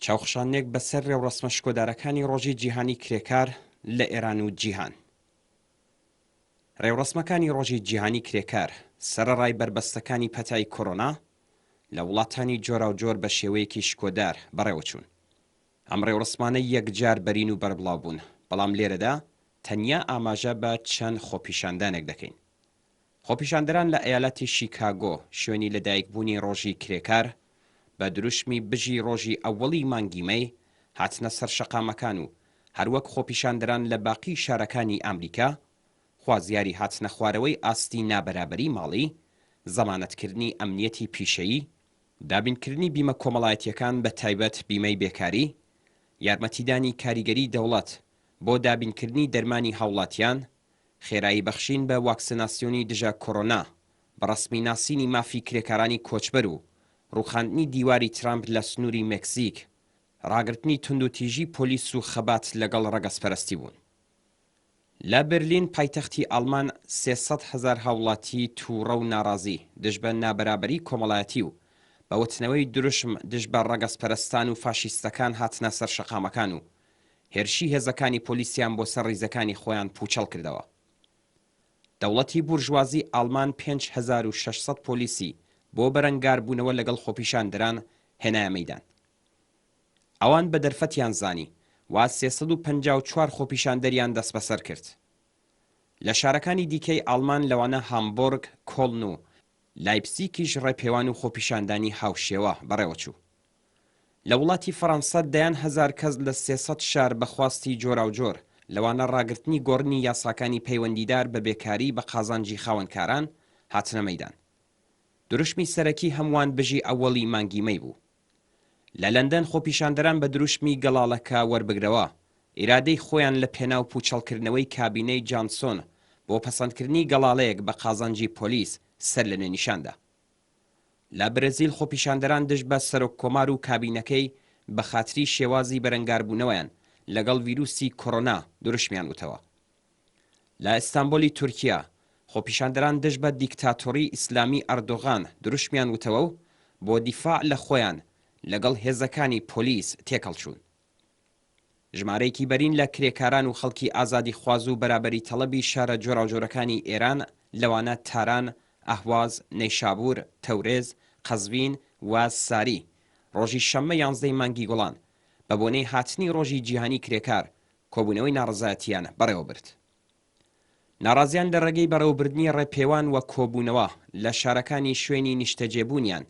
چاوخشانێک بەسەر ڕێوڕەسمە شکۆدارەکانی ڕۆژی جیهانی کرێکار لە ئێران و جیهان. ڕێوڕەسمەکانی ڕۆژی جیهانی کرێکار سەرەڕای بربەستەکانی پەتای کۆڕۆنا لە وڵاتانی جۆراوجۆر بە شێوەیەکی شکۆدار بەڕێوەچوون. ئەم ڕێوڕەسمانە یەکجار بەرین و بەربڵاو بوون، بەڵام لێرەدا تەنیا ئاماژە بە چەند خۆپیشاندانێک دەکەین. خۆپیشاندەران لە ئەیالەتی شیکاگۆ شوێنی لەدایکبوونی ڕۆژی کرێکار بە دروشمی بژی ڕۆژی ئەوەڵی مانگی مەی هاتنە سەر شەقامەکان و هەروەک خۆپیشاندەران لە باقی شارەکانی ئەمریکا خوازیاری هاتنە خوارەوەی ئاستی نابەرابەری ماڵی، زەمانەتکردنی ئەمنیەتی پیشەیی، دابینکردنی بیمە کۆمەڵایەتیەکان بە تایبەت بیمەی بێکاری، یارمەتیدانی کاریگەری دەوڵەت بۆ دابینکردنی دەرمانی هاوڵاتیان، خێرایی بەخشین بە واکسناسیۆنی دژە کۆڕۆنا، بەڕەسمی ناسینی مافی کرێکارانی کۆچبەر و ڕووخاندنی دیواری ترامپ لە سنووری مێکسیک، ڕاگررتنی توندوتیژی پۆلیس و خەبات لەگەڵ ڕەگەزپەرستی بوون. لە برلین پایتەختی ئەڵمان 300,000 هاوڵاتی تووڕە و ناڕازی دژ بە نابەرابەری کۆمەڵایەتی و بە وتنەوەی دروشم دژ بە ڕەگەزپەرستان و فاشیستەکان هاتنە سەر شەقامەکان و هێرشی هێزەکانی پۆلیسیان بۆ سەر ڕیزەکانی خۆیان پوچەڵ کردەوە. دەوڵەتی بورژوازی ئەڵمان 5600 پۆلیسی بۆ بەرەنگاربوونەوە لەگەڵ خۆپیشاندەران هێنایە مەیدان. ئەوان بە دەرفەتیان زانی وا 354 خۆپیشاندەریان دەست بەسەر کرد. لە شارەکانی دیکەی ئەڵمان لەوانە هامبۆرگ، کۆڵن و لایپسیکیش ڕێپێوان و خۆپیشاندانی هاوشێوە بەڕێوەچوو. لە وڵاتی فەڕەنسا دەیان هەزار کەس لە 300 شار بەخواستی جۆراوجۆر لەوانە ڕاگررتنی گۆڕنی یاساکانی پەیوەندیدار بە بێکاری بە قازانجی خاوەنکاران هاتنە مەیدان. دروشمی سەرەکی هەمووان بژی ئەوەڵی مانگی مەی بوو. لە لەندەن خۆپیشاندەران بە دروشمی گەڵاڵەکە وەربگرەوە ئیرادەی خۆیان لە پێناو پوچەڵکردنەوەی کابینەی جانسۆن بۆ پەسەندکردنی گەڵاڵەیەک بە قازانجی پۆلیس سەر لە نوێنیشاندا. لە برەزیل خۆپیشاندەران دژ بە سەرۆک کۆمار و کابینەکەی بە خاتری شێوازی بەرەنگاربوونەوەیان لەگەڵ ڤیرۆسی کۆڕۆنا دروشمیان وتەوە. لە ئەستانبۆلی تورکیا خۆپیشاندەران دژ بە دیکتاتۆری ئیسلامی ئەردۆغان دروشمیان وتەوە و بۆ دیفاع لە خۆیان لەگەڵ هێزەکانی پۆلیس تێکەڵچوون. ژمارەیەکی بەرین لە کرێکاران و خەڵکی ئازادی خواز و بەرابەری تەڵەبی شارە جۆراوجۆرەکانی ئێران لەوانە تاران، ئەهواز، نەیشابور، تەورێز، قەزڤین و ساری ڕۆژی شەممە 11 مانگی گوڵان بە بۆنەی هاتنی ڕۆژی جیهانی کرێکار کۆبوونەوەی ناڕزایەتیان بەڕێوە برد. ناڕازیان لە ڕێگەی بەڕێوەبردنی ڕێپێوان و کۆبوونەوە لە شارەکانی شوێنی نیشتەجێبوونیان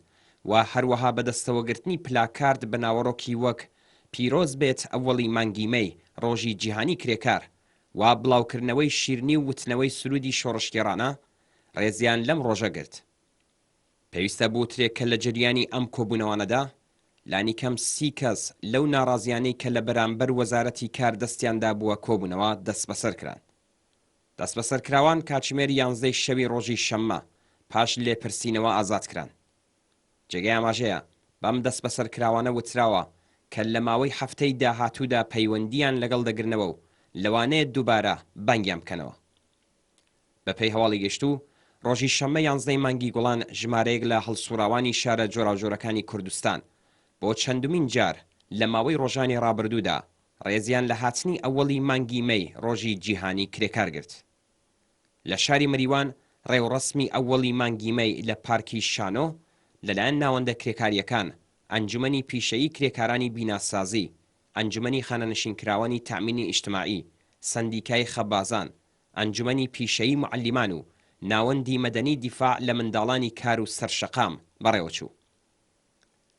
و هەروەها بەدەستەوەگرتنی پلاکارد بە ناوەڕۆکی وەک پیرۆز بێت ئەوەڵی مانگی مەی ڕۆژی جیهانی کرێکار و بڵاوکردنەوەی شیرنی و وتنەوەی سرودی شۆڕشتێڕانە ڕێزیان لەم ڕۆژە گرت. پێویستە بوترێک کە لە جریانی ئەم کۆبوونەوانەدا لانی کەم 30 کەس لەو ناڕازیانەی کە لە بەرامبەر وەزارەتی کار دەستیاندا بووە کۆبوونەوە دەست بەسەر کران. دەست بەسەرکراوان کاتژمێر 11 شەوی ڕۆژی شەممە پاش لێپرسینەوە ئازاد کران. جێگەی ئاماژەیە بەم دەست بەسەرکراوانە وتراوە کە لە ماوەی هەفتەی داهاتوودا پەیوەندیان لەگەڵ دەگرنەوە و لەوانەیە دووبارە بانگیان بکەنەوە. بەپێی هەواڵی گەشتوو ڕۆژی شەممە 11 مانگی گوڵان ژمارەیەک لە هەڵسووراوانی شارە جۆراوجۆرەکانی کوردستان بۆ چەندومین جار لە ماوەی ڕۆژانی ڕابردوودا ڕێزیان لە هاتنی ئەوەڵی مانگی مەی ڕۆژی جیهانی کرێکار گرت. لە شاری مریوان ڕێوڕەسمی ئەوەڵی مانگی مەی لە پارکی شانۆ لەلایەن ناوەندە کرێکاریەکان، ئەنجومەنی پیشەیی کرێکارانی بیناسازی، ئەنجومەنی خانەنشینکراوانی تامینی ئیجتیماعی، سەندیکای خەبازان، ئەنجومەنی پیشەیی معەلیمان و ناوەندی مەدەنی دیفاع لە منداڵانی کار و سەرشەقام بەڕێوەچوو.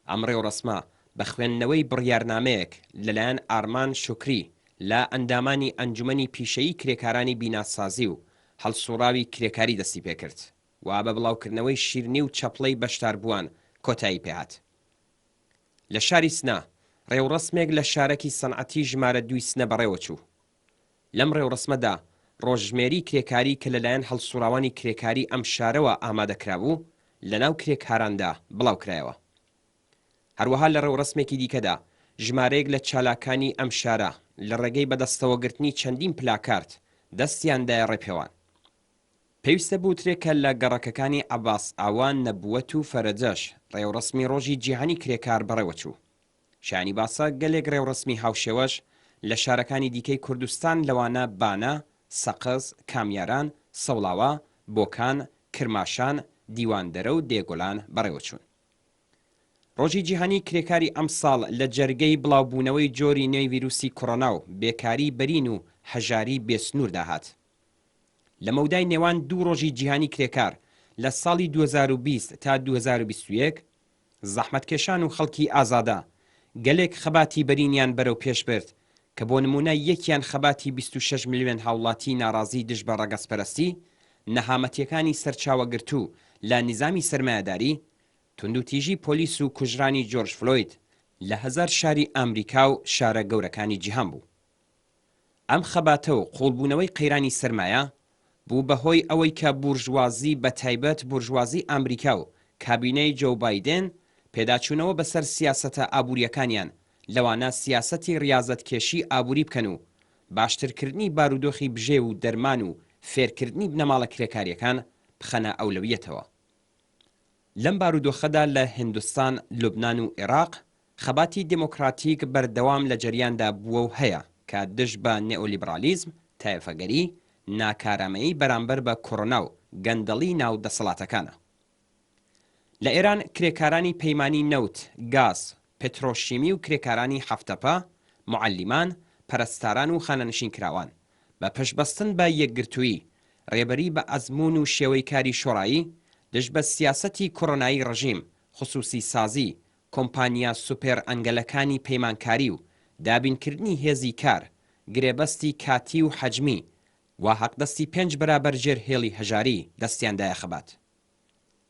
ئەم ڕێوڕەسمە بە خوێندنەوەی بڕیارنامەیەک لەلایەن ئارمان شوکری لە ئەندامانی ئەنجومەنی پیشەیی کرێکارانی بیناسازی و هەڵسوڕاوی کرێکاری دەستی پێکرد و بە بڵاوکردنەوەی شیرنی و چەپڵەی بەشداربووان کۆتایی پێهات. لە شاری سنە ڕێوڕەسمێک لە شارەکی سەنعەتی ژمارە 2 سنە بەڕێوەچوو. لەم ڕێوڕەسمەدا ڕۆژژمێری کرێکاری کە لەلایەن هەڵسووراوانی کرێکاری ئەم شارەوە ئامادەکرابوو لەناو کرێکاراندا بڵاوکرایەوە. هەروەها لە ڕێوڕەسمێکی دیکەدا ژمارەیەک لە چالاکانی ئەم شارە لە ڕێگەی بەدەستەوەگرتنی چەندین پلاکارد دەستیاندایە ڕێپێوان. پێویستە بوترێکە لە گەڕەکەکانی عەباس ئاوان نەبووەت و فەرەجەش ڕێوڕەسمی ڕۆژی جیهانی کرێکار بەڕێوەچوو. شایانی باسە گەلێک ڕێوڕسمی هاوشێوەش لە شارەکانی دیکەی کوردستان لەوانە بانە، سەقز، کامیاران، سەوڵاوە، بۆکان، کرماشان، دیواندەرە و دێگۆلان بەڕێوەچوون. ڕۆژی جیهانی کرێکاری ئەم ساڵ لە جەرگەی بڵاوبوونەوەی جۆری نوێی ڤیروسی کۆڕۆنا و بێکاری بەرین و هەژاری بێسنوور داهات. لە مەودای نێوان دوو ڕۆژی جیهانی کرێکار لە ساڵی 2020 تا 2021 زەحمەتکێشان و خەڵکی ئازادە گەلێک خەباتی بەرینیان بەرەو پێش برد کە بۆ نمونە یەکیان خەباتی 26 ملیۆن هاوڵاتی ناڕازی دژ بە ڕەگەزپەرستی، نەهامەتیەکانی سەرچاوەگرتوو لە نیزامی سەرمایەداری، توندوتیژی پۆلیس و کوژرانی جۆرج فلۆید لە 1000 شاری ئەمریکا و شارە گەورەکانی جیهان بوو. ئەم خەباتە و قوڵبوونەوەی قەیرانی سەرمایە بوو بەهۆی ئەوەی کە بورژوازی بە تایبەت بورژوازی ئەمریکا و کابینەی جۆ بایدن پێداچوونەوە بەسەر سیاسەتە ئابوووریەکانیان لەوانە سیاسەتی ڕیازەتکێشی ئابووری بکەن و باشترکردنی بارودۆخی بژێ و دەرمان و فێرکردنی بنەماڵە کرێکاریەکان بخەنە ئەولەویەتەوە. لەم بارودۆخەدا لە هندستان، لوبنان و عێراق خەباتی دموکراتیک بەردەوام لە جەریاندا بووە و هەیە کە دژ بە نێئۆلیبرالیزم، تایەفەگەری، ناکارامەیی بەرامبەر بە کۆڕۆنا و گەندەڵی ناو دەسەڵاتەکانە. لە ئێران کرێکارانی پەیمانی نەوت، گاز، پێترۆشیمی و کرێکارانی هەفتەپە، معەلیمان، پەرستاران و خانەنشینکراوان بە پشتبەستن بە یەکگرتووی ڕێبەری بە ئەزموون و شێوەی کاری شۆڕایی دژ بە سیاسەتی کۆڕۆنایی ڕژیم، خصوصی سازی، کۆمپانیا سوپێر ئەنگەلەکانی پەیمانکاری و دابینکردنی هێزی کار، گرێبەستی کاتی و حەجمی و حەقدەستی 5 بەرابەر ژێر هێڵی هەژاری دەستیاندایە خەبات.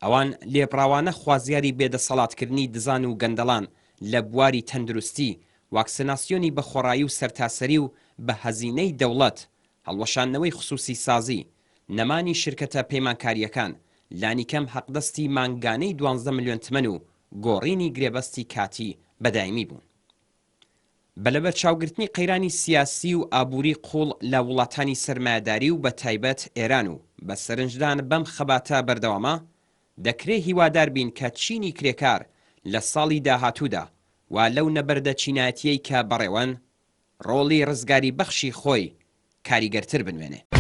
ئەوان لێبڕاوانە خوازیاری بێدەسەڵاتکردنی دزان و گەندەڵان لە بواری تەندروستی، واکسناسیۆنی بە خۆڕایی و سەرتاسەری و بە هەزینەی دەوڵەت، هەڵوەشاندنەوەی خصوصی سازی، نەمانی شرکەتە پەیمانکاریەکان، لانیکەم حەقدەستی مانگانەی 12 ملیۆن تمەن و گۆڕینی گرێبەستی کاتی بەدایمی بوون. بەلەبەر چاوگرتنی قەیرانی سیاسی و ئابووری قوڵ لە وڵاتانی سەرمایەداری و بە تایبەت ئێران و بە سەرنجدان بەم خەباتە بەردەوامە، دەکرێ هیوادار بین کە چینی کرێکار لە ساڵی داهاتوودا و لەو نەبەردە چینایەتیەی کە بەڕێوەن ڕۆڵی ڕزگاری بەخشی خۆی کاریگەرتر بنوێنێ.